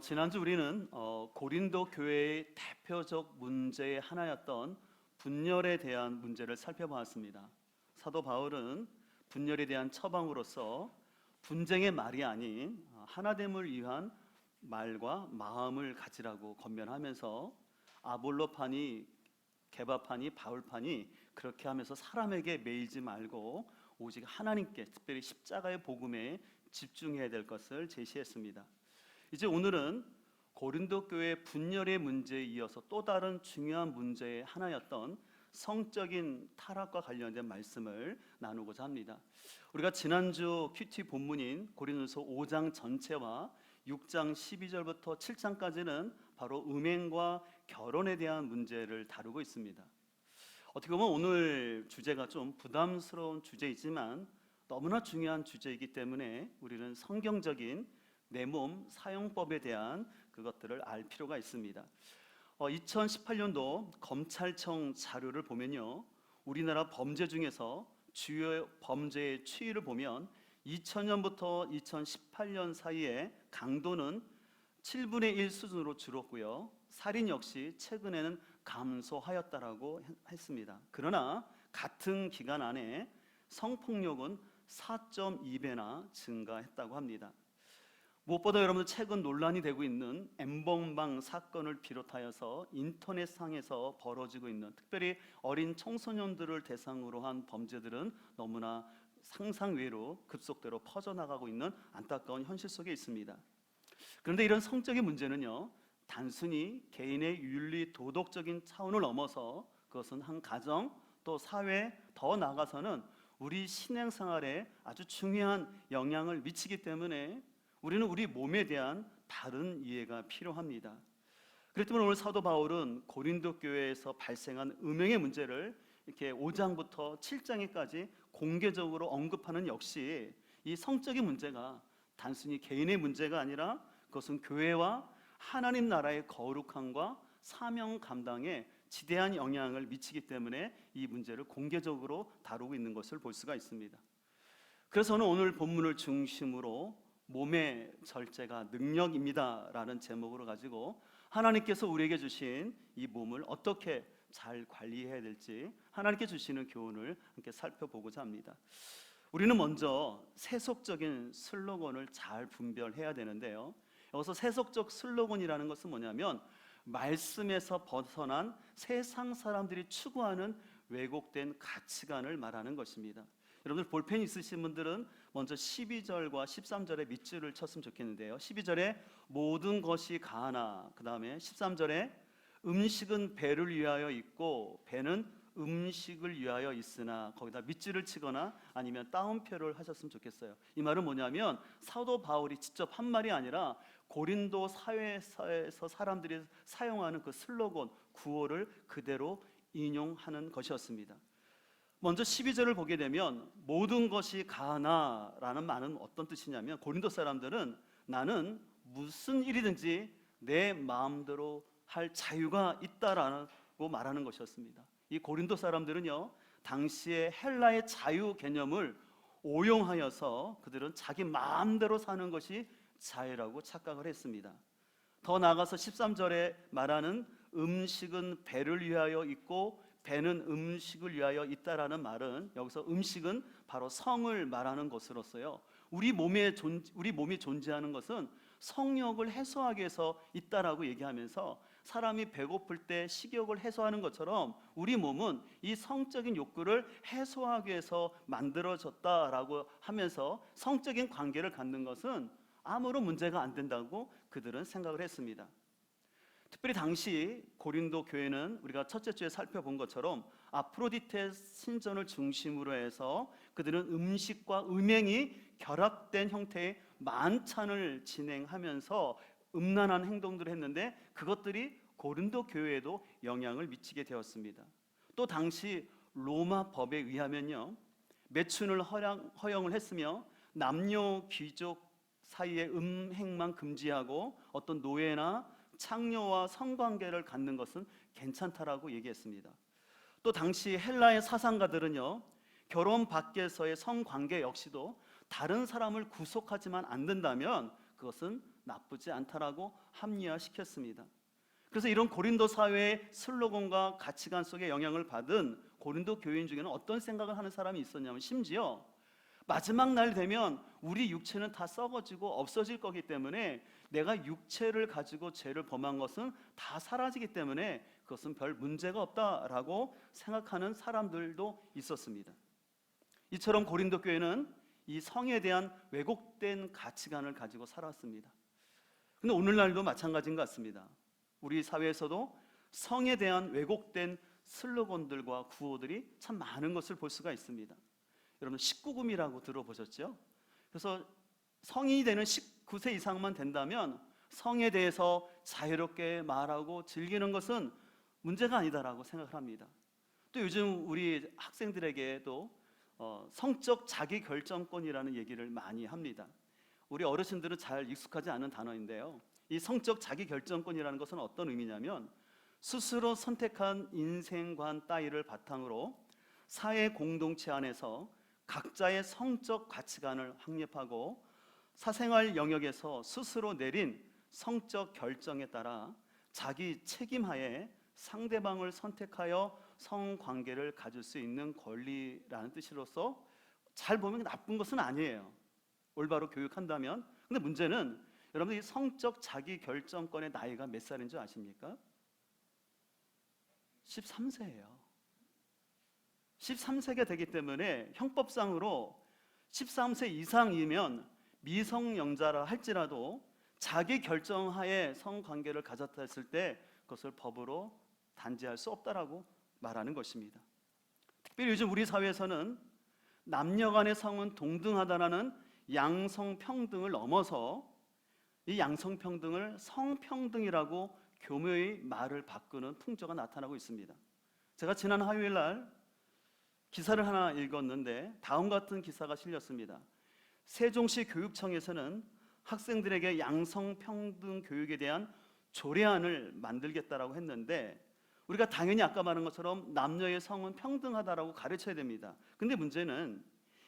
지난주 우리는 고린도 교회의 대표적 문제의 하나였던 분열에 대한 문제를 살펴보았습니다. 사도 바울은 분열에 대한 처방으로서 분쟁의 말이 아닌 하나됨을 위한 말과 마음을 가지라고 권면하면서 아볼로파니, 게바파니, 바울파니 그렇게 하면서 사람에게 매이지 말고 오직 하나님께, 특별히 십자가의 복음에 집중해야 될 것을 제시했습니다. 이제 오늘은 고린도 교회 분열의 문제에 이어서 또 다른 중요한 문제의 하나였던 성적인 타락과 관련된 말씀을 나누고자 합니다. 우리가 지난주 큐티 본문인 고린도서 5장 전체와 6장 12절부터 7장까지는 바로 음행과 결혼에 대한 문제를 다루고 있습니다. 어떻게 보면 오늘 주제가 좀 부담스러운 주제이지만 너무나 중요한 주제이기 때문에 우리는 성경적인 내 몸 사용법에 대한 그것들을 알 필요가 있습니다. 2018년도 검찰청 자료를 보면요, 우리나라 범죄 중에서 주요 범죄의 추이를 보면 2000년부터 2018년 사이에 강도는 7분의 1 수준으로 줄었고요, 살인 역시 최근에는 감소하였다라고 했습니다. 그러나 같은 기간 안에 성폭력은 4.2배나 증가했다고 합니다. 무엇보다 여러분들 최근 논란이 되고 있는 엠번방 사건을 비롯하여서 인터넷상에서 벌어지고 있는 특별히 어린 청소년들을 대상으로 한 범죄들은 너무나 상상 외로 급속도로 퍼져나가고 있는 안타까운 현실 속에 있습니다. 그런데 이런 성적인 문제는요, 단순히 개인의 윤리 도덕적인 차원을 넘어서 그것은 한 가정 또 사회, 더 나아가서는 우리 신앙생활에 아주 중요한 영향을 미치기 때문에 우리는 우리 몸에 대한 다른 이해가 필요합니다. 그렇기 때문에 오늘 사도 바울은 고린도 교회에서 발생한 음행의 문제를 이렇게 5장부터 7장에까지 공개적으로 언급하는 역시 이 성적인 문제가 단순히 개인의 문제가 아니라 그것은 교회와 하나님 나라의 거룩함과 사명 감당에 지대한 영향을 미치기 때문에 이 문제를 공개적으로 다루고 있는 것을 볼 수가 있습니다. 그래서 저는 오늘 본문을 중심으로 몸의 절제가 능력입니다 라는 제목으로 가지고 하나님께서 우리에게 주신 이 몸을 어떻게 잘 관리해야 될지 하나님께 주시는 교훈을 함께 살펴보고자 합니다. 우리는 먼저 세속적인 슬로건을 잘 분별해야 되는데요, 여기서 세속적 슬로건이라는 것은 뭐냐면 말씀에서 벗어난 세상 사람들이 추구하는 왜곡된 가치관을 말하는 것입니다. 여러분들 볼펜 있으신 분들은 먼저 12절과 13절에 밑줄을 쳤으면 좋겠는데요, 12절에 모든 것이 가하나, 그 다음에 13절에 음식은 배를 위하여 있고 배는 음식을 위하여 있으나, 거기다 밑줄을 치거나 아니면 따옴표를 하셨으면 좋겠어요. 이 말은 뭐냐면 사도 바울이 직접 한 말이 아니라 고린도 사회에서 사람들이 사용하는 그 슬로건, 구호를 그대로 인용하는 것이었습니다. 먼저 12절을 보게 되면 모든 것이 가하나라는 말은 어떤 뜻이냐면 고린도 사람들은 나는 무슨 일이든지 내 마음대로 할 자유가 있다라고 말하는 것이었습니다. 이 고린도 사람들은요, 당시의 헬라의 자유 개념을 오용하여서 그들은 자기 마음대로 사는 것이 자유라고 착각을 했습니다. 더 나아가서 13절에 말하는 음식은 배를 위하여 있고 배는 음식을 위하여 있다라는 말은 여기서 음식은 바로 성을 말하는 것으로서요, 우리 몸이 존재하는 것은 성욕을 해소하기 위해서 있다라고 얘기하면서 사람이 배고플 때 식욕을 해소하는 것처럼 우리 몸은 이 성적인 욕구를 해소하기 위해서 만들어졌다라고 하면서 성적인 관계를 갖는 것은 아무런 문제가 안 된다고 그들은 생각을 했습니다. 특별히 당시 고린도 교회는 우리가 첫째 주에 살펴본 것처럼 아프로디테 신전을 중심으로 해서 그들은 음식과 음행이 결합된 형태의 만찬을 진행하면서 음란한 행동들을 했는데 그것들이 고린도 교회에도 영향을 미치게 되었습니다. 또 당시 로마 법에 의하면요, 매춘을 허용을 했으며 남녀 귀족 사이의 음행만 금지하고 어떤 노예나 창녀와 성관계를 갖는 것은 괜찮다라고 얘기했습니다. 또 당시 헬라의 사상가들은요, 결혼 밖에서의 성관계 역시도 다른 사람을 구속하지만 않는다면 그것은 나쁘지 않다라고 합리화시켰습니다. 그래서 이런 고린도 사회의 슬로건과 가치관 속에 영향을 받은 고린도 교인 중에는 어떤 생각을 하는 사람이 있었냐면, 심지어 마지막 날 되면 우리 육체는 다 썩어지고 없어질 거기 때문에 내가 육체를 가지고 죄를 범한 것은 다 사라지기 때문에 그것은 별 문제가 없다라고 생각하는 사람들도 있었습니다. 이처럼 고린도 교회는 이 성에 대한 왜곡된 가치관을 가지고 살았습니다. 근데 오늘날도 마찬가지인 것 같습니다. 우리 사회에서도 성에 대한 왜곡된 슬로건들과 구호들이 참 많은 것을 볼 수가 있습니다. 여러분 19금이라고 들어보셨죠? 그래서 성인이 되는 19세 이상만 된다면 성에 대해서 자유롭게 말하고 즐기는 것은 문제가 아니다라고 생각을 합니다. 또 요즘 우리 학생들에게도 성적 자기결정권이라는 얘기를 많이 합니다. 우리 어르신들은 잘 익숙하지 않은 단어인데요, 이 성적 자기결정권이라는 것은 어떤 의미냐면, 스스로 선택한 인생관 따위를 바탕으로 사회 공동체 안에서 각자의 성적 가치관을 확립하고 사생활 영역에서 스스로 내린 성적 결정에 따라 자기 책임하에 상대방을 선택하여 성관계를 가질 수 있는 권리라는 뜻으로서 잘 보면 나쁜 것은 아니에요, 올바로 교육한다면. 근데 문제는 여러분들 이 성적 자기결정권의 나이가 몇 살인 줄 아십니까? 13세예요. 13세가 되기 때문에 형법상으로 13세 이상이면 미성년자라 할지라도 자기 결정하에 성관계를 가졌다 했을 때 그것을 법으로 단죄할 수 없다라고 말하는 것입니다. 특별히 요즘 우리 사회에서는 남녀 간의 성은 동등하다라는 양성평등을 넘어서 이 양성평등을 성평등이라고 교묘히 말을 바꾸는 풍조가 나타나고 있습니다. 제가 지난 화요일 날 기사를 하나 읽었는데 다음과 같은 기사가 실렸습니다. 세종시 교육청에서는 학생들에게 양성평등 교육에 대한 조례안을 만들겠다라고 했는데, 우리가 당연히 아까 말한 것처럼 남녀의 성은 평등하다라고 가르쳐야 됩니다. 근데 문제는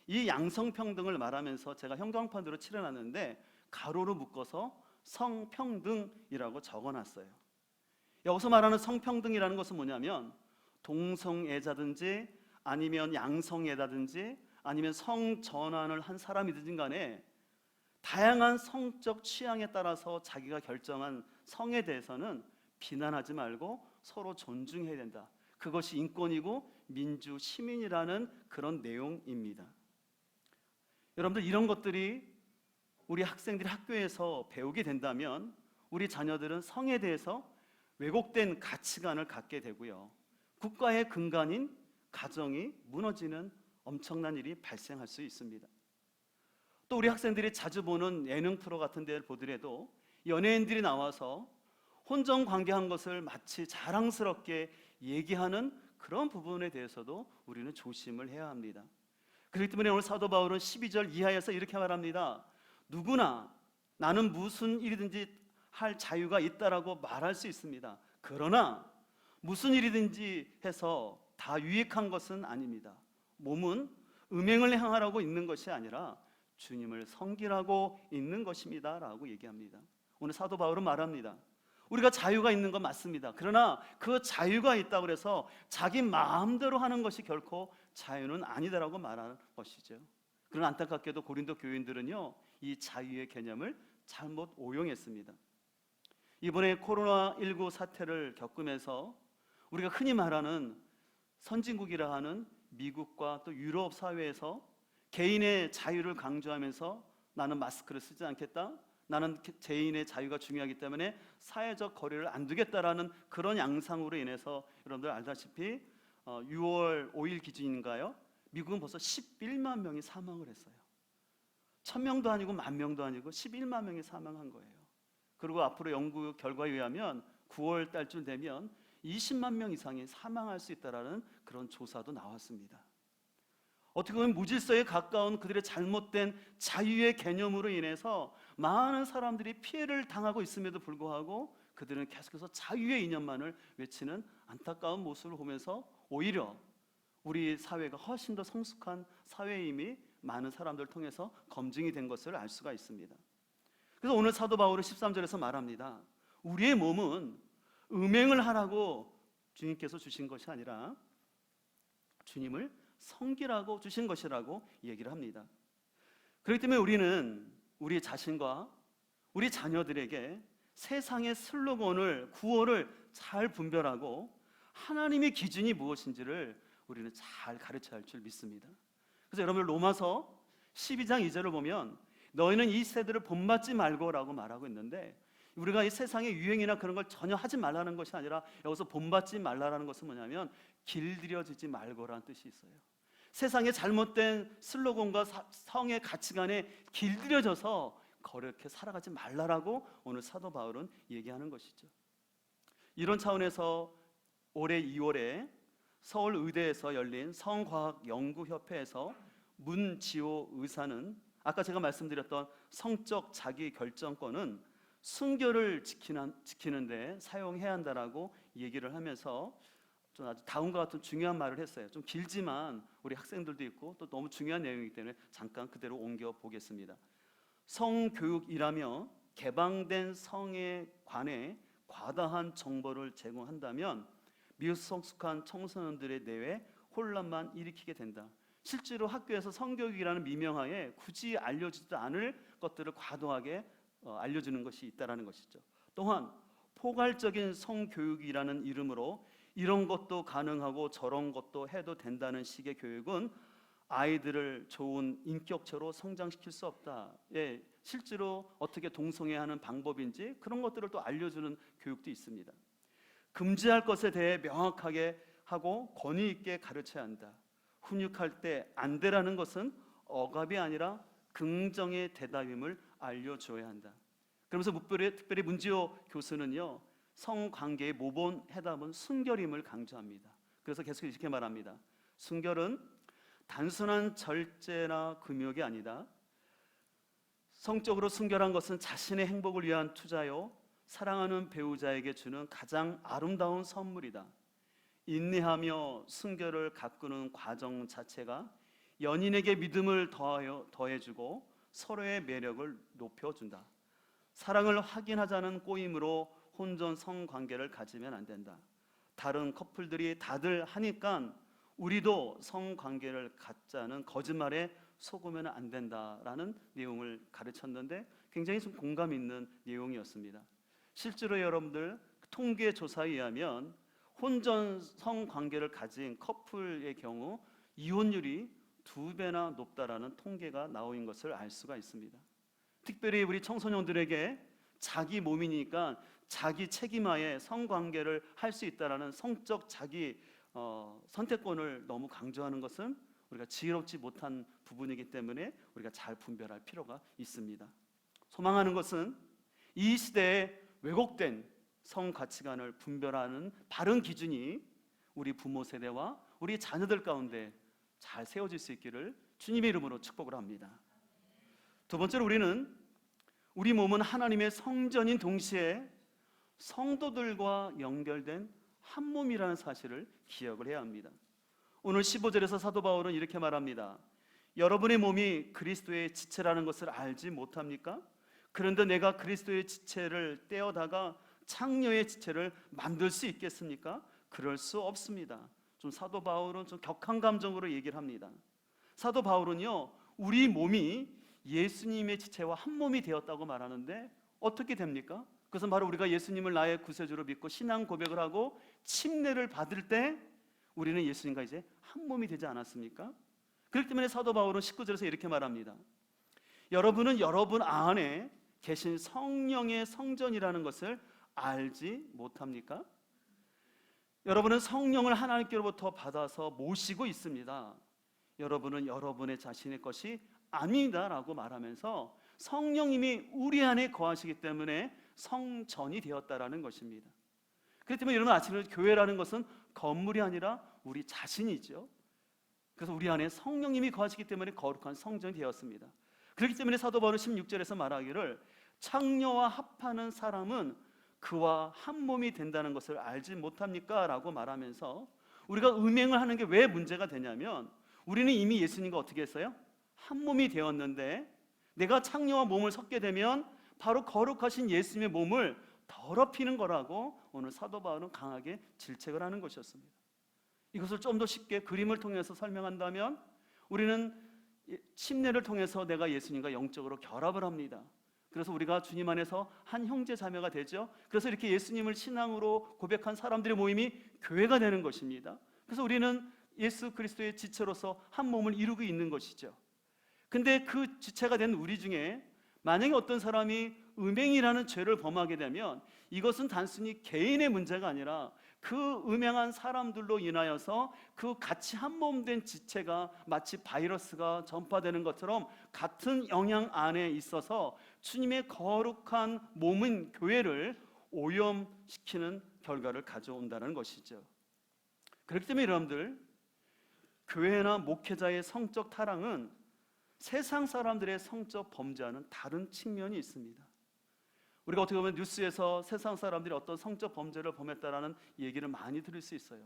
이 양성평등을 말하면서 제가 형광판으로 칠해놨는데 가로로 묶어서 성평등이라고 적어놨어요. 여기서 말하는 성평등이라는 것은 뭐냐면, 동성애자든지 아니면 양성애자든지 아니면 성전환을 한 사람이든지 간에 다양한 성적 취향에 따라서 자기가 결정한 성에 대해서는 비난하지 말고 서로 존중해야 된다. 그것이 인권이고 민주 시민이라는 그런 내용입니다. 여러분들, 이런 것들이 우리 학생들이 학교에서 배우게 된다면 우리 자녀들은 성에 대해서 왜곡된 가치관을 갖게 되고요, 국가의 근간인 가정이 무너지는 엄청난 일이 발생할 수 있습니다. 또 우리 학생들이 자주 보는 예능 프로 같은 데를 보더라도 연예인들이 나와서 혼전 관계한 것을 마치 자랑스럽게 얘기하는 그런 부분에 대해서도 우리는 조심을 해야 합니다. 그렇기 때문에 오늘 사도 바울은 12절 이하에서 이렇게 말합니다. 누구나 나는 무슨 일이든지 할 자유가 있다라고 말할 수 있습니다. 그러나 무슨 일이든지 해서 다 유익한 것은 아닙니다. 몸은 음행을 행하라고 있는 것이 아니라 주님을 섬기라고 있는 것입니다 라고 얘기합니다. 오늘 사도 바울은 말합니다. 우리가 자유가 있는 건 맞습니다. 그러나 그 자유가 있다고 해서 자기 마음대로 하는 것이 결코 자유는 아니다라고 말하는 것이죠. 그러나 안타깝게도 고린도 교인들은요, 이 자유의 개념을 잘못 오용했습니다. 이번에 코로나19 사태를 겪으면서 우리가 흔히 말하는 선진국이라 하는 미국과 또 유럽 사회에서 개인의 자유를 강조하면서 나는 마스크를 쓰지 않겠다, 나는 개인의 자유가 중요하기 때문에 사회적 거리를 안 두겠다라는 그런 양상으로 인해서 여러분들 알다시피 6월 5일 기준인가요? 미국은 벌써 11만 명이 사망을 했어요. 1000명도 아니고 10,000명도 아니고 11만 명이 사망한 거예요. 그리고 앞으로 연구 결과에 의하면 9월 달쯤 되면 20만 명 이상이 사망할 수 있다라는 그런 조사도 나왔습니다. 어떻게 보면 무질서에 가까운 그들의 잘못된 자유의 개념으로 인해서 많은 사람들이 피해를 당하고 있음에도 불구하고 그들은 계속해서 자유의 이념만을 외치는 안타까운 모습을 보면서 오히려 우리 사회가 훨씬 더 성숙한 사회임이 많은 사람들을 통해서 검증이 된 것을 알 수가 있습니다. 그래서 오늘 사도 바울은 13절에서 말합니다. 우리의 몸은 음행을 하라고 주님께서 주신 것이 아니라 주님을 섬기라고 주신 것이라고 얘기를 합니다. 그렇기 때문에 우리는 우리 자신과 우리 자녀들에게 세상의 슬로건을, 구호를 잘 분별하고 하나님의 기준이 무엇인지를 우리는 잘 가르쳐야 할 줄 믿습니다. 그래서 여러분 로마서 12장 2절을 보면 너희는 이 세대를 본받지 말고라고 말하고 있는데, 우리가 이 세상의 유행이나 그런 걸 전혀 하지 말라는 것이 아니라 여기서 본받지 말라는 것은 뭐냐면 길들여지지 말고라는 뜻이 있어요. 세상의 잘못된 슬로건과 성의 가치관에 길들여져서 그렇게 살아가지 말라라고 오늘 사도 바울은 얘기하는 것이죠. 이런 차원에서 올해 2월에 서울의대에서 열린 성과학연구협회에서 문지호 의사는 아까 제가 말씀드렸던 성적 자기결정권은 순결을 지키는데 사용해야 한다라고 얘기를 하면서 좀 아주 다음과 같은 중요한 말을 했어요. 좀 길지만 우리 학생들도 있고 또 너무 중요한 내용이기 때문에 잠깐 그대로 옮겨 보겠습니다. 성교육이라며 개방된 성에 관해 과다한 정보를 제공한다면 미성숙한 청소년들의 뇌에 혼란만 일으키게 된다. 실제로 학교에서 성교육이라는 미명하에 굳이 알려지지도 않을 것들을 과도하게 알려주는 것이 있다는 것이죠. 또한 포괄적인 성교육이라는 이름으로 이런 것도 가능하고 저런 것도 해도 된다는 식의 교육은 아이들을 좋은 인격체로 성장시킬 수 없다. 예, 실제로 어떻게 동성애하는 방법인지 그런 것들을 또 알려주는 교육도 있습니다. 금지할 것에 대해 명확하게 하고 권위 있게 가르쳐야 한다. 훈육할 때 안 되라는 것은 억압이 아니라 긍정의 대답임을 알려줘야 한다. 그러면서 특별히 문지호 교수는요, 성관계의 모본 해답은 순결임을 강조합니다. 그래서 계속 이렇게 말합니다. 순결은 단순한 절제나 금욕이 아니다. 성적으로 순결한 것은 자신의 행복을 위한 투자요, 사랑하는 배우자에게 주는 가장 아름다운 선물이다. 인내하며 순결을 가꾸는 과정 자체가 연인에게 믿음을 더해주고 서로의 매력을 높여준다. 사랑을 확인하자는 꼬임으로 혼전 성관계를 가지면 안 된다. 다른 커플들이 다들 하니까 우리도 성관계를 갖자는 거짓말에 속으면 안 된다라는 내용을 가르쳤는데 굉장히 좀 공감 있는 내용이었습니다. 실제로 여러분들 통계 조사에 의하면 혼전 성관계를 가진 커플의 경우 이혼율이 2배나 높다라는 통계가 나온 것을 알 수가 있습니다. 특별히 우리 청소년들에게 자기 몸이니까 자기 책임하에 성관계를 할 수 있다라는 성적 자기 선택권을 너무 강조하는 것은 우리가 지혜롭지 못한 부분이기 때문에 우리가 잘 분별할 필요가 있습니다. 소망하는 것은 이 시대에 왜곡된 성 가치관을 분별하는 바른 기준이 우리 부모 세대와 우리 자녀들 가운데 잘 세워질 수 있기를 주님의 이름으로 축복을 합니다. 두 번째로 우리는 우리 몸은 하나님의 성전인 동시에 성도들과 연결된 한 몸이라는 사실을 기억을 해야 합니다. 오늘 15절에서 사도 바울은 이렇게 말합니다. 여러분의 몸이 그리스도의 지체라는 것을 알지 못합니까? 그런데 내가 그리스도의 지체를 떼어다가 창녀의 지체를 만들 수 있겠습니까? 그럴 수 없습니다. 좀 사도 바울은 좀 격한 감정으로 얘기를 합니다. 사도 바울은요, 우리 몸이 예수님의 지체와 한 몸이 되었다고 말하는데 어떻게 됩니까? 그것은 바로 우리가 예수님을 나의 구세주로 믿고 신앙 고백을 하고 침례를 받을 때 우리는 예수님과 이제 한 몸이 되지 않았습니까? 그렇기 때문에 사도 바울은 19절에서 이렇게 말합니다. 여러분은 여러분 안에 계신 성령의 성전이라는 것을 알지 못합니까? 여러분은 성령을 하나님께로부터 받아서 모시고 있습니다. 여러분은 여러분의 자신의 것이 아니다라고 말하면서 성령님이 우리 안에 거하시기 때문에 성전이 되었다라는 것입니다. 그렇기 때문에 여러분 아침에 교회라는 것은 건물이 아니라 우리 자신이죠. 그래서 우리 안에 성령님이 거하시기 때문에 거룩한 성전이 되었습니다. 그렇기 때문에 사도 바울은 16절에서 말하기를 창녀와 합하는 사람은 그와 한 몸이 된다는 것을 알지 못합니까? 라고 말하면서 우리가 음행을 하는 게 왜 문제가 되냐면 우리는 이미 예수님과 어떻게 했어요? 한 몸이 되었는데 내가 창녀와 몸을 섞게 되면 바로 거룩하신 예수님의 몸을 더럽히는 거라고 오늘 사도 바울은 강하게 질책을 하는 것이었습니다. 이것을 좀 더 쉽게 그림을 통해서 설명한다면 우리는 침례를 통해서 내가 예수님과 영적으로 결합을 합니다. 그래서 우리가 주님 안에서 한 형제 자매가 되죠. 그래서 이렇게 예수님을 신앙으로 고백한 사람들의 모임이 교회가 되는 것입니다. 그래서 우리는 예수 그리스도의 지체로서 한 몸을 이루고 있는 것이죠. 근데 그 지체가 된 우리 중에 만약에 어떤 사람이 음행이라는 죄를 범하게 되면 이것은 단순히 개인의 문제가 아니라 그 음행한 사람들로 인하여서 그 같이 한 몸 된 지체가 마치 바이러스가 전파되는 것처럼 같은 영향 안에 있어서 주님의 거룩한 몸인 교회를 오염시키는 결과를 가져온다는 것이죠. 그렇기 때문에 여러분들, 교회나 목회자의 성적 타락은 세상 사람들의 성적 범죄와는 다른 측면이 있습니다. 우리가 어떻게 보면 뉴스에서 세상 사람들이 어떤 성적 범죄를 범했다라는 얘기를 많이 들을 수 있어요.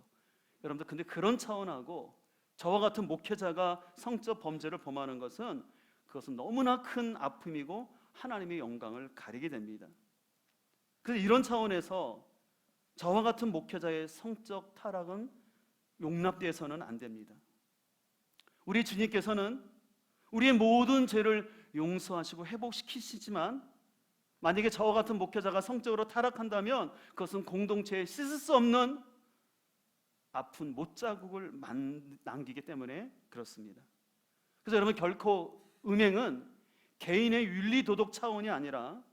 여러분들, 근데 그런 차원하고 저와 같은 목회자가 성적 범죄를 범하는 것은 그것은 너무나 큰 아픔이고 하나님의 영광을 가리게 됩니다. 그래서 이런 차원에서 저와 같은 목회자의 성적 타락은 용납돼서는 안 됩니다. 우리 주님께서는 우리의 모든 죄를 용서하시고 회복시키시지만 만약에 저와 같은 목회자가 성적으로 타락한다면 그것은 공동체에 씻을 수 없는 아픈 못자국을 남기기 때문에 그렇습니다. 그래서 여러분, 결코 음행은 개인의 윤리 도덕 차원이 아니라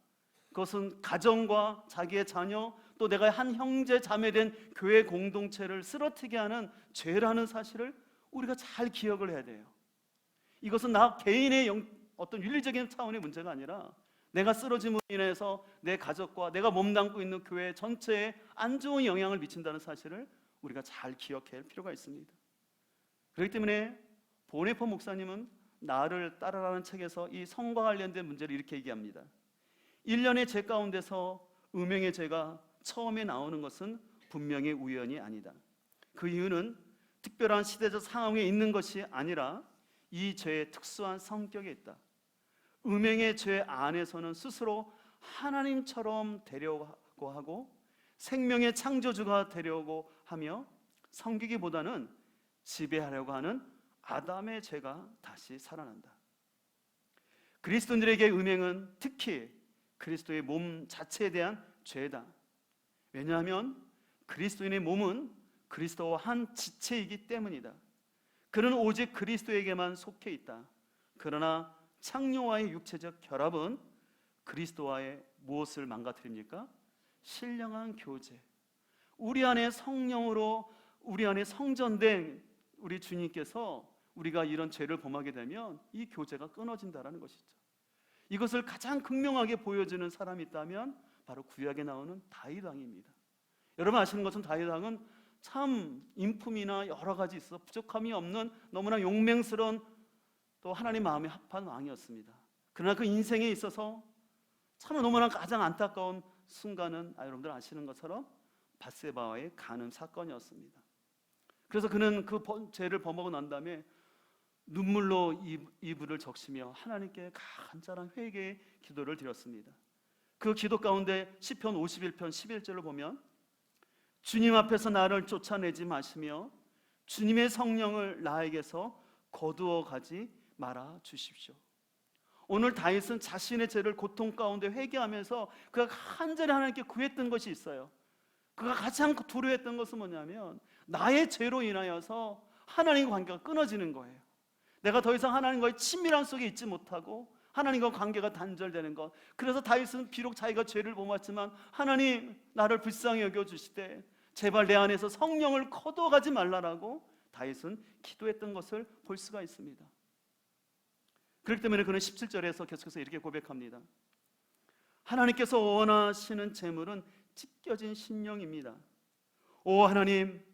그것은 가정과 자기의 자녀 또 내가 한 형제 자매된 교회 공동체를 쓰러뜨리게 하는 죄라는 사실을 우리가 잘 기억을 해야 돼요. 이것은 나 개인의 어떤 윤리적인 차원의 문제가 아니라 내가 쓰러짐으로 인해서 내 가족과 내가 몸담고 있는 교회 전체에 안 좋은 영향을 미친다는 사실을 우리가 잘 기억할 필요가 있습니다. 그렇기 때문에 보네퍼 목사님은 나를 따르라는 책에서 이 성과 관련된 문제를 이렇게 얘기합니다. 1년의 죄 가운데서 음행의 죄가 처음에 나오는 것은 분명히 우연이 아니다. 그 이유는 특별한 시대적 상황에 있는 것이 아니라 이 죄의 특수한 성격에 있다. 음행의 죄 안에서는 스스로 하나님처럼 되려고 하고 생명의 창조주가 되려고 하며 섬기기보다는 지배하려고 하는 아담의 죄가 다시 살아난다. 그리스도인들에게 음행은 특히 그리스도의 몸 자체에 대한 죄다. 왜냐하면 그리스도인의 몸은 그리스도와 한 지체이기 때문이다. 그는 오직 그리스도에게만 속해 있다. 그러나 창녀와의 육체적 결합은 그리스도와의 무엇을 망가뜨립니까? 신령한 교제. 우리 안에 성령으로 우리 안에 성전된 우리 주님께서 우리가 이런 죄를 범하게 되면 이 교제가 끊어진다는 것이죠. 이것을 가장 극명하게 보여주는 사람이 있다면 바로 구약에 나오는 다윗 왕입니다. 여러분 아시는 것은 다윗 왕은 참 인품이나 여러 가지 있어 부족함이 없는 너무나 용맹스러운 또 하나님 마음에 합한 왕이었습니다. 그러나 그 인생에 있어서 참 너무나 가장 안타까운 순간은 여러분들 아시는 것처럼 밧세바와의 간음 사건이었습니다. 그래서 그는 그 죄를 범하고 난 다음에 눈물로 이불을 적시며 하나님께 간절한 회개의 기도를 드렸습니다. 그 기도 가운데 시편 51편 11절을 보면 주님 앞에서 나를 쫓아내지 마시며 주님의 성령을 나에게서 거두어 가지 말아 주십시오. 오늘 다윗은 자신의 죄를 고통 가운데 회개하면서 그가 간절히 하나님께 구했던 것이 있어요. 그가 가장 두려워했던 것은 뭐냐면 나의 죄로 인하여서 하나님과 관계가 끊어지는 거예요. 내가 더 이상 하나님과의 친밀함 속에 있지 못하고 하나님과 관계가 단절되는 것. 그래서 다윗은 비록 자기가 죄를 범했지만 하나님 나를 불쌍히 여겨주시되 제발 내 안에서 성령을 거둬가지 말라라고 다윗은 기도했던 것을 볼 수가 있습니다. 그렇기 때문에 그는 17절에서 계속해서 이렇게 고백합니다. 하나님께서 원하시는 제물은 찢겨진 심령입니다. 오 하나님,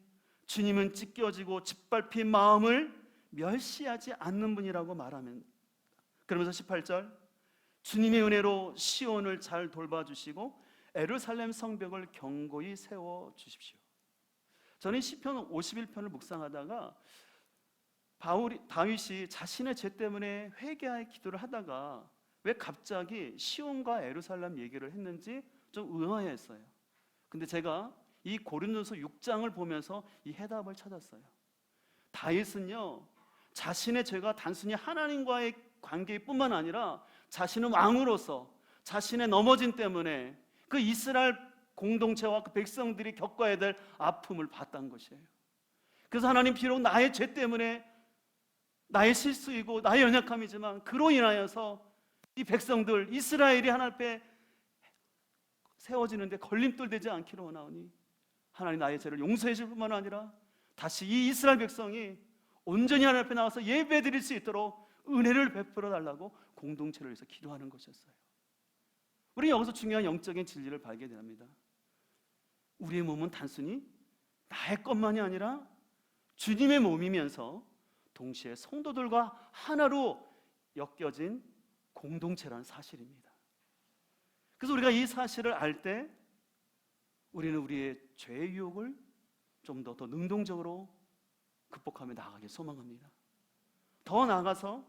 주님은 찢겨지고 짓밟힌 마음을 멸시하지 않는 분이라고 말하면, 그러면서 18절 주님의 은혜로 시온을 잘 돌봐주시고 예루살렘 성벽을 견고히 세워주십시오. 저는 시편 51편을 묵상하다가 다윗이 자신의 죄 때문에 회개의 기도를 하다가 왜 갑자기 시온과 예루살렘 얘기를 했는지 좀 의아했어요. 근데 제가 이 고린도서 6장을 보면서 이 해답을 찾았어요. 다윗은요, 자신의 죄가 단순히 하나님과의 관계뿐만 아니라 자신은 왕으로서 자신의 넘어짐 때문에 그 이스라엘 공동체와 그 백성들이 겪어야 될 아픔을 봤다는 것이에요. 그래서 하나님, 비록 나의 죄 때문에 나의 실수이고 나의 연약함이지만 그로 인하여서 이 백성들 이스라엘이 하나님 앞에 세워지는데 걸림돌 되지 않기를 원하오니 하나님 나의 죄를 용서해 줄 뿐만 아니라 다시 이 이스라엘 백성이 온전히 하나님 앞에 나와서 예배 드릴 수 있도록 은혜를 베풀어 달라고 공동체를 위해서 기도하는 것이었어요. 우리 여기서 중요한 영적인 진리를 발견합니다. 우리의 몸은 단순히 나의 것만이 아니라 주님의 몸이면서 동시에 성도들과 하나로 엮여진 공동체라는 사실입니다. 그래서 우리가 이 사실을 알 때 우리는 우리의 죄의 유혹을 좀 더 능동적으로 극복하며 나아가길 소망합니다. 더 나아가서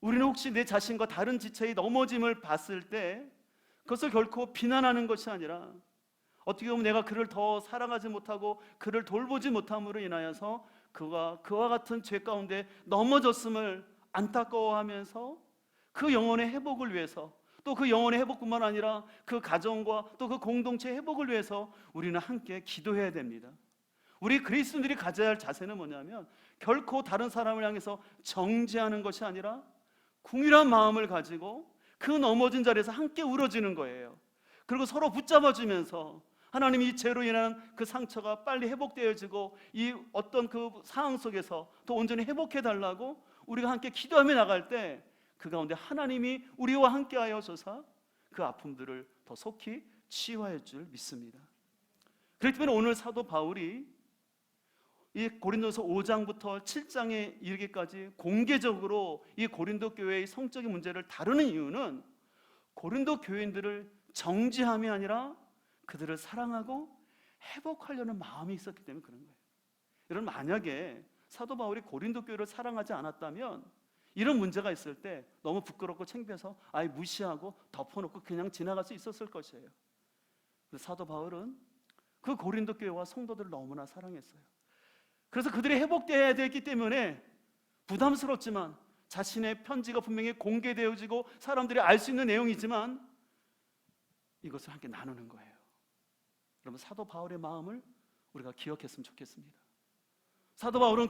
우리는 혹시 내 자신과 다른 지체의 넘어짐을 봤을 때 그것을 결코 비난하는 것이 아니라 어떻게 보면 내가 그를 더 사랑하지 못하고 그를 돌보지 못함으로 인하여서 그와 같은 죄 가운데 넘어졌음을 안타까워하면서 그 영혼의 회복을 위해서, 또 그 영혼의 회복뿐만 아니라 그 가정과 또 그 공동체의 회복을 위해서 우리는 함께 기도해야 됩니다. 우리 그리스도인들이 가져야 할 자세는 뭐냐면 결코 다른 사람을 향해서 정죄하는 것이 아니라 궁일한 마음을 가지고 그 넘어진 자리에서 함께 울어지는 거예요. 그리고 서로 붙잡아주면서 하나님이 이 죄로 인한 그 상처가 빨리 회복되어지고 이 어떤 그 상황 속에서 더 온전히 회복해달라고 우리가 함께 기도하며 나갈 때 그 가운데 하나님이 우리와 함께하여 주사 그 아픔들을 더 속히 치유할 줄 믿습니다. 그렇기 때문에 오늘 사도 바울이 이 고린도서 5장부터 7장에 이르기까지 공개적으로 이 고린도 교회의 성적인 문제를 다루는 이유는 고린도 교인들을 정죄함이 아니라 그들을 사랑하고 회복하려는 마음이 있었기 때문에 그런 거예요. 여러분, 만약에 사도 바울이 고린도 교회를 사랑하지 않았다면 이런 문제가 있을 때 너무 부끄럽고 창피해서 아예 무시하고 덮어놓고 그냥 지나갈 수 있었을 것이에요. 그런데 사도 바울은 그 고린도 교회와 성도들을 너무나 사랑했어요. 그래서 그들이 회복되어야 되기 때문에 부담스럽지만 자신의 편지가 분명히 공개되어지고 사람들이 알 수 있는 내용이지만 이것을 함께 나누는 거예요. 여러분, 사도 바울의 마음을 우리가 기억했으면 좋겠습니다. 사도 바울은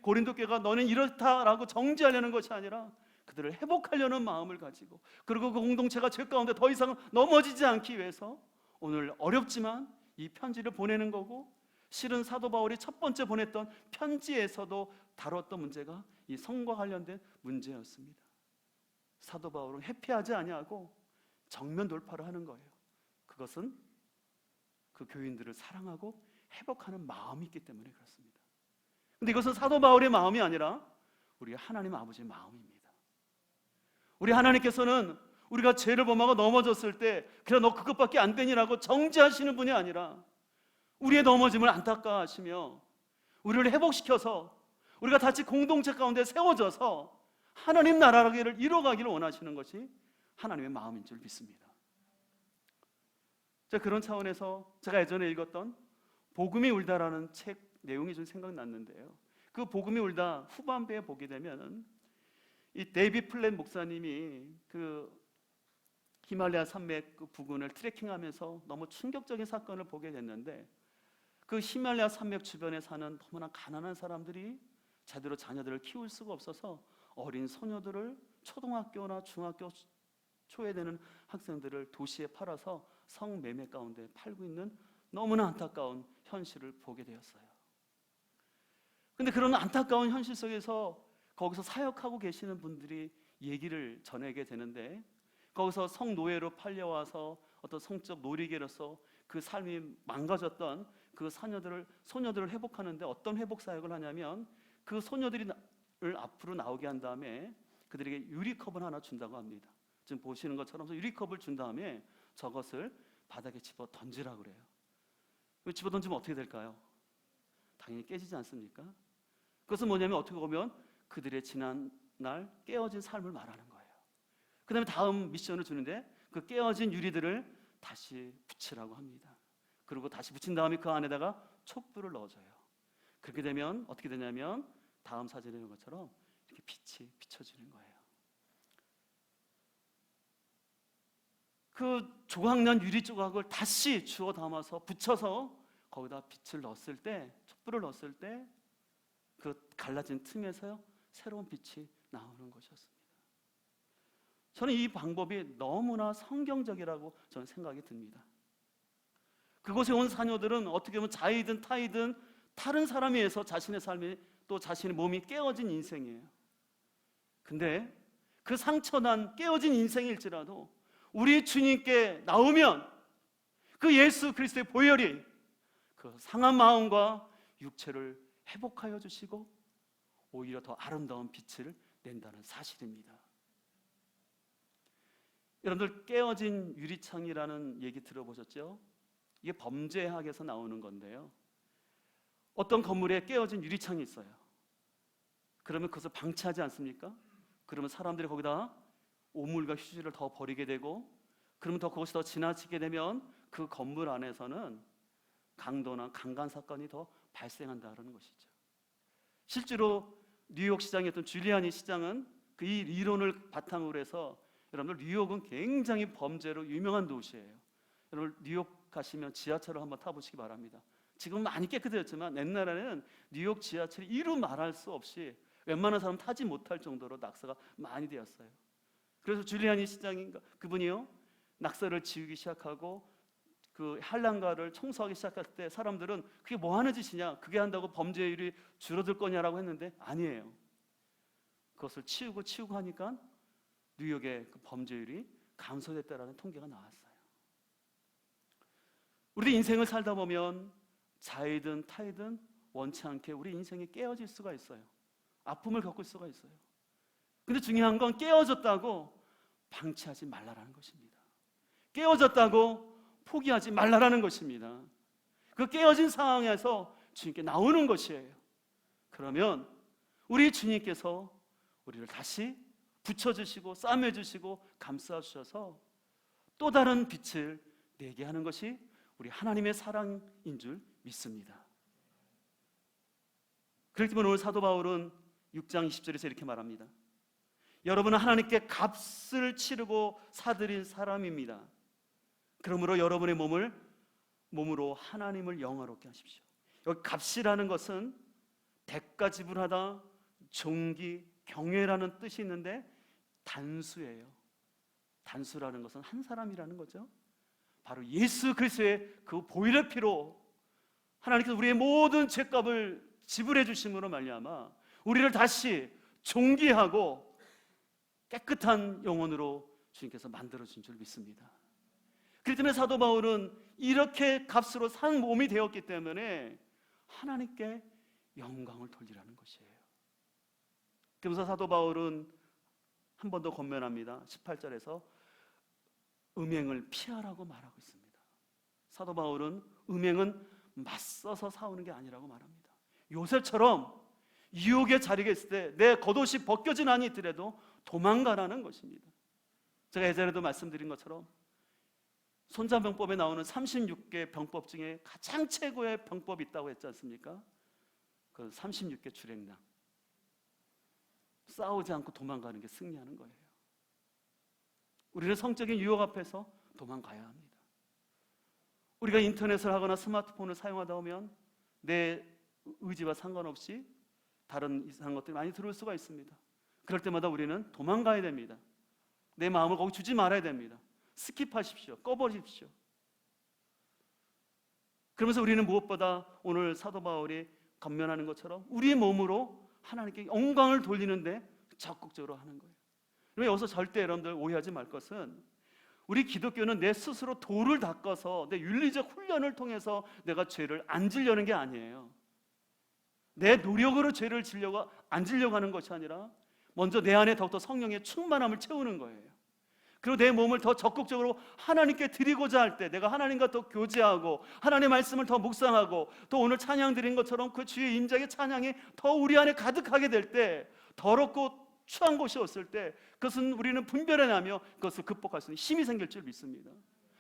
고린도 교회가 너는 이렇다라고 정죄하려는 것이 아니라 그들을 회복하려는 마음을 가지고, 그리고 그 공동체가 죄 가운데 더 이상 넘어지지 않기 위해서 오늘 어렵지만 이 편지를 보내는 거고, 실은 사도 바울이 첫 번째 보냈던 편지에서도 다뤘던 문제가 이 성과 관련된 문제였습니다. 사도 바울은 회피하지 아니하고 정면 돌파를 하는 거예요. 그것은 그 교인들을 사랑하고 회복하는 마음이 있기 때문에 그렇습니다. 근데 이것은 사도 바울의 마음이 아니라 우리 하나님 아버지의 마음입니다. 우리 하나님께서는 우리가 죄를 범하고 넘어졌을 때 그래 너 그것밖에 안 되니라고 정죄하시는 분이 아니라 우리의 넘어짐을 안타까워하시며 우리를 회복시켜서 우리가 다시 공동체 가운데 세워져서 하나님 나라를 이뤄가기를 원하시는 것이 하나님의 마음인 줄 믿습니다. 자, 그런 차원에서 제가 예전에 읽었던 복음이 울다라는 책 내용이 좀 생각났는데요. 그 복음이 울다 후반부에 보게 되면 이 데이비 플랫 목사님이 그 히말라야 산맥 그 부근을 트레킹하면서 너무 충격적인 사건을 보게 됐는데, 그 히말라야 산맥 주변에 사는 너무나 가난한 사람들이 제대로 자녀들을 키울 수가 없어서 어린 소녀들을 초등학교나 중학교 초에 되는 학생들을 도시에 팔아서 성매매 가운데 팔고 있는 너무나 안타까운 현실을 보게 되었어요. 근데 그런 안타까운 현실 속에서 거기서 사역하고 계시는 분들이 얘기를 전하게 되는데, 거기서 성노예로 팔려와서 어떤 성적 놀이개로서 그 삶이 망가졌던 그 소녀들을 회복하는데 어떤 회복 사역을 하냐면, 그 소녀들을 앞으로 나오게 한 다음에 그들에게 유리컵을 하나 준다고 합니다. 지금 보시는 것처럼 유리컵을 준 다음에 저것을 바닥에 집어 던지라고 그래요. 집어 던지면 어떻게 될까요? 당연히 깨지지 않습니까? 그것은 뭐냐면 어떻게 보면 그들의 지난날 깨어진 삶을 말하는 거예요. 그 다음에 다음 미션을 주는데 그 깨어진 유리들을 다시 붙이라고 합니다. 그리고 다시 붙인 다음에 그 안에다가 촛불을 넣어줘요. 그렇게 되면 어떻게 되냐면 다음 사진에 있는 것처럼 이렇게 빛이 비춰지는 거예요. 그 조각난 유리 조각을 다시 주워 담아서 붙여서 거기다 빛을 넣었을 때, 촛불을 넣었을 때 그 갈라진 틈에서 새로운 빛이 나오는 것이었습니다. 저는 이 방법이 너무나 성경적이라고 저는 생각이 듭니다. 그곳에 온 사녀들은 어떻게 보면 자이든 타이든 다른 사람에 의해서 자신의 삶이 또 자신의 몸이 깨어진 인생이에요. 근데 그 상처난 깨어진 인생일지라도 우리 주님께 나오면 그 예수 그리스도의 보혈이 그 상한 마음과 육체를 회복하여 주시고 오히려 더 아름다운 빛을 낸다는 사실입니다. 여러분들 깨어진 유리창이라는 얘기 들어보셨죠? 이게 범죄학에서 나오는 건데요. 어떤 건물에 깨어진 유리창이 있어요. 그러면 그것을 방치하지 않습니까? 그러면 사람들이 거기다 오물과 휴지를 더 버리게 되고, 그러면 더 그것이 더 지나치게 되면 그 건물 안에서는 강도나 강간 사건이 더 발생한다는 것이죠. 실제로 뉴욕 시장이었던 줄리아니 시장은 그 이 이론을 바탕으로 해서, 여러분들 뉴욕은 굉장히 범죄로 유명한 도시예요. 여러분 뉴욕 가시면 지하철을 한번 타보시기 바랍니다. 지금 많이 깨끗해졌지만 옛날에는 뉴욕 지하철이 이루 말할 수 없이 웬만한 사람 타지 못할 정도로 낙서가 많이 되었어요. 그래서 줄리아니 시장인가 그분이요, 낙서를 지우기 시작하고 그 한란가를 청소하기 시작할 때 사람들은 그게 뭐 하는 짓이냐, 그게 한다고 범죄율이 줄어들 거냐라고 했는데 아니에요. 그것을 치우고 하니까 뉴욕의 그 범죄율이 감소됐다라는 통계가 나왔어요. 우리 인생을 살다 보면 자이든 타이든 원치 않게 우리 인생이 깨어질 수가 있어요. 아픔을 겪을 수가 있어요. 근데 중요한 건 깨어졌다고 방치하지 말라라는 것입니다. 깨어졌다고 포기하지 말라라는 것입니다. 그 깨어진 상황에서 주님께 나오는 것이에요. 그러면 우리 주님께서 우리를 다시 붙여주시고 싸매주시고 감싸주셔서 또 다른 빛을 내게 하는 것이 우리 하나님의 사랑인 줄 믿습니다. 그렇기 때문에 오늘 사도 바울은 6장 20절에서 이렇게 말합니다. 여러분은 하나님께 값을 치르고 사드린 사람입니다. 그러므로 여러분의 몸으로 하나님을 영화롭게 하십시오. 여기 값이라는 것은 대가 지불하다, 존귀, 경외라는 뜻이 있는데 단수예요. 단수라는 것은 한 사람이라는 거죠. 바로 예수 그리스도의 그 보혈의 피로 하나님께서 우리의 모든 죄값을 지불해 주심으로 말미암아 우리를 다시 존귀하고 깨끗한 영혼으로 주님께서 만들어 주신 줄 믿습니다. 그렇기 때문에 사도 바울은 이렇게 값으로 산 몸이 되었기 때문에 하나님께 영광을 돌리라는 것이에요. 그러면서 사도 바울은 한 번 더 권면합니다. 18절에서 음행을 피하라고 말하고 있습니다. 사도 바울은 음행은 맞서서 싸우는 게 아니라고 말합니다. 요새처럼 유혹의 자리에 있을 때 내 겉옷이 벗겨진 안이 있더라도 도망가라는 것입니다. 제가 예전에도 말씀드린 것처럼 손자병법에 나오는 36개 병법 중에 가장 최고의 병법이 있다고 했지 않습니까? 그 36개 주랭랑. 싸우지 않고 도망가는 게 승리하는 거예요. 우리는 성적인 유혹 앞에서 도망가야 합니다. 우리가 인터넷을 하거나 스마트폰을 사용하다 보면 내 의지와 상관없이 다른 이상한 것들이 많이 들어올 수가 있습니다. 그럴 때마다 우리는 도망가야 됩니다. 내 마음을 거기 주지 말아야 됩니다. 스킵하십시오. 꺼버리십시오. 그러면서 우리는 무엇보다 오늘 사도 바울이 권면하는 것처럼 우리 몸으로 하나님께 영광을 돌리는데 적극적으로 하는 거예요. 여기서 절대 여러분들 오해하지 말 것은, 우리 기독교는 내 스스로 도를 닦아서 내 윤리적 훈련을 통해서 내가 죄를 안 지려는 게 아니에요. 내 노력으로 죄를 안 지려고 하는 것이 아니라 먼저 내 안에 더욱더 성령의 충만함을 채우는 거예요. 그리고 내 몸을 더 적극적으로 하나님께 드리고자 할 때 내가 하나님과 더 교제하고 하나님의 말씀을 더 묵상하고 또 오늘 찬양 드린 것처럼 그 주의 임재의 찬양이 더 우리 안에 가득하게 될 때 더럽고 처한 곳이 없을 때 그것은 우리는 분별해내며 그것을 극복할 수 있는 힘이 생길 줄 믿습니다.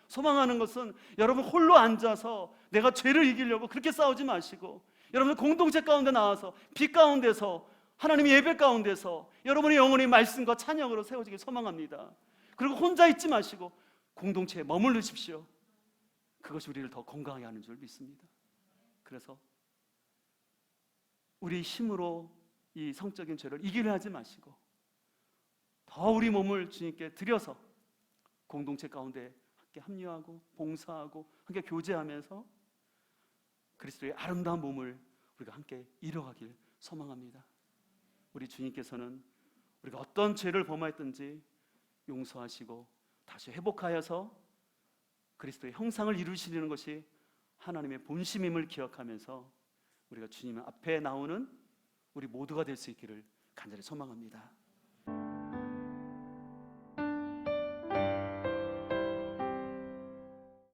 소망하는 것은 여러분 홀로 앉아서 내가 죄를 이기려고 그렇게 싸우지 마시고, 여러분 공동체 가운데 나와서 빛 가운데서 하나님의 예배 가운데서 여러분의 영혼의 말씀과 찬양으로 세워지길 소망합니다. 그리고 혼자 있지 마시고 공동체에 머무르십시오. 그것이 우리를 더 건강하게 하는 줄 믿습니다. 그래서 우리 힘으로 이 성적인 죄를 이기려 하지 마시고 더 우리 몸을 주님께 드려서 공동체 가운데 함께 합류하고 봉사하고 함께 교제하면서 그리스도의 아름다운 몸을 우리가 함께 이뤄가길 소망합니다. 우리 주님께서는 우리가 어떤 죄를 범하였든지 용서하시고 다시 회복하여서 그리스도의 형상을 이루시려는 것이 하나님의 본심임을 기억하면서 우리가 주님 앞에 나오는 우리 모두가 될 수 있기를 간절히 소망합니다.